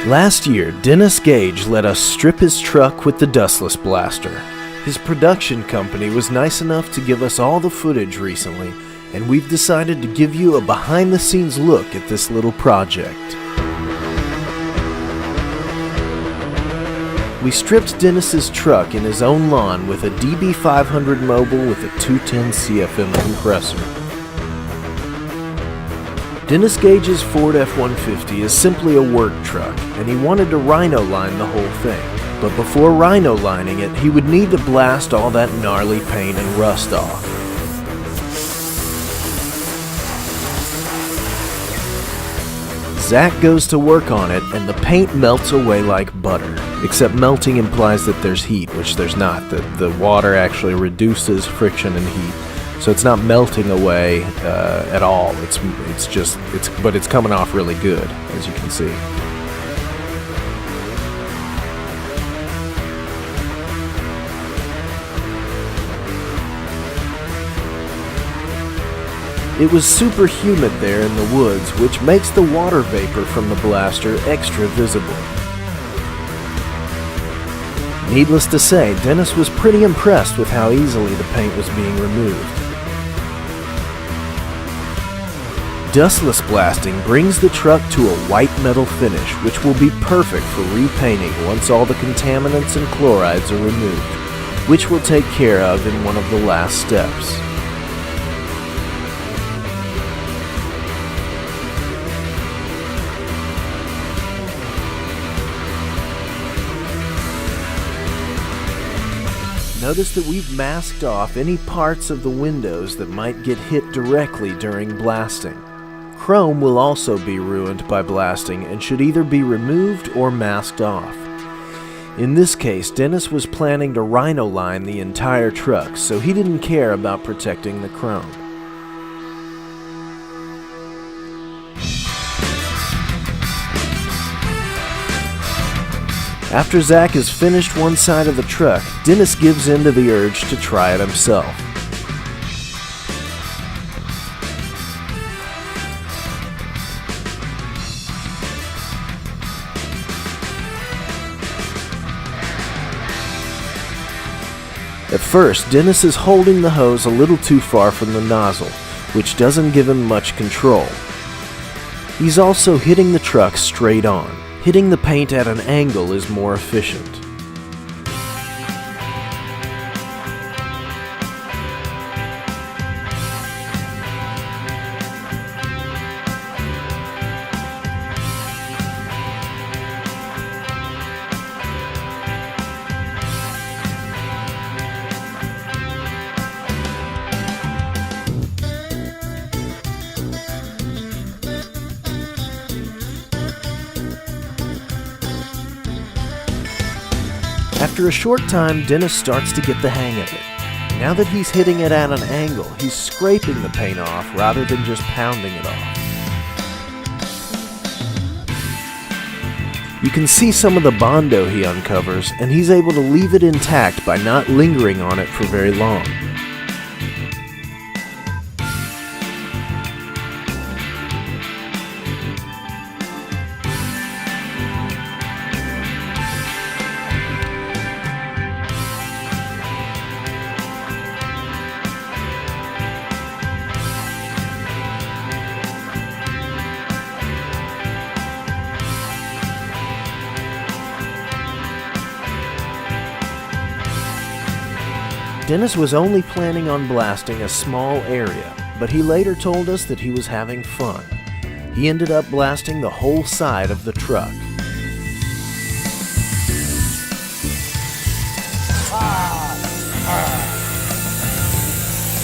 Last year, Dennis Gage let us strip his truck with the dustless blaster. His production company was nice enough to give us all the footage recently, and we've decided to give you a behind-the-scenes look at this little project. We stripped Dennis's truck in his own lawn with a DB500 mobile with a 210 CFM compressor. Dennis Gage's Ford F-150 is simply a work truck, and he wanted to rhino line the whole thing. But before rhino lining it, he would need to blast all that gnarly paint and rust off. Zach goes to work on it, and the paint melts away like butter. Except melting implies that there's heat, which there's not. The water actually reduces friction and heat. So it's not melting away at all. But it's coming off really good, as you can see. It was super humid there in the woods, which makes the water vapor from the blaster extra visible. Needless to say, Dennis was pretty impressed with how easily the paint was being removed. Dustless blasting brings the truck to a white metal finish, which will be perfect for repainting once all the contaminants and chlorides are removed, which we'll take care of in one of the last steps. Notice that we've masked off any parts of the windows that might get hit directly during blasting. Chrome will also be ruined by blasting and should either be removed or masked off. In this case, Dennis was planning to rhino line the entire truck, so he didn't care about protecting the chrome. After Zach has finished one side of the truck, Dennis gives in to the urge to try it himself. At first, Dennis is holding the hose a little too far from the nozzle, which doesn't give him much control. He's also hitting the truck straight on. Hitting the paint at an angle is more efficient. After a short time, Dennis starts to get the hang of it. Now that he's hitting it at an angle, he's scraping the paint off rather than just pounding it off. You can see some of the Bondo he uncovers, and he's able to leave it intact by not lingering on it for very long. Dennis was only planning on blasting a small area, but he later told us that he was having fun. He ended up blasting the whole side of the truck.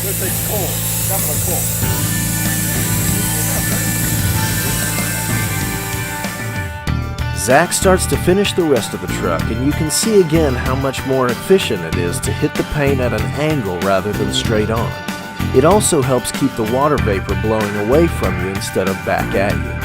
Good thing's cold. Definitely cold. Zach starts to finish the rest of the truck, and you can see again how much more efficient it is to hit the paint at an angle rather than straight on. It also helps keep the water vapor blowing away from you instead of back at you.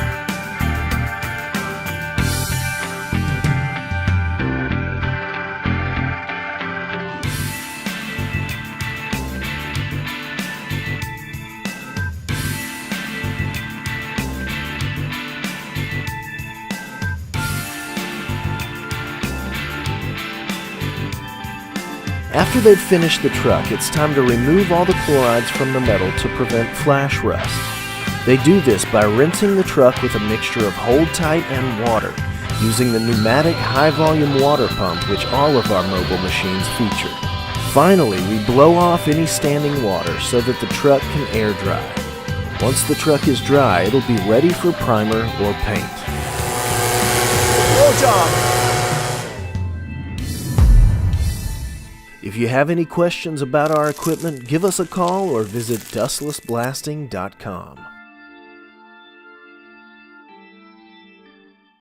After they've finished the truck, it's time to remove all the chlorides from the metal to prevent flash rust. They do this by rinsing the truck with a mixture of Hold Tight and water, using the pneumatic high-volume water pump which all of our mobile machines feature. Finally, we blow off any standing water so that the truck can air dry. Once the truck is dry, it'll be ready for primer or paint. Well done. If you have any questions about our equipment, give us a call or visit dustlessblasting.com.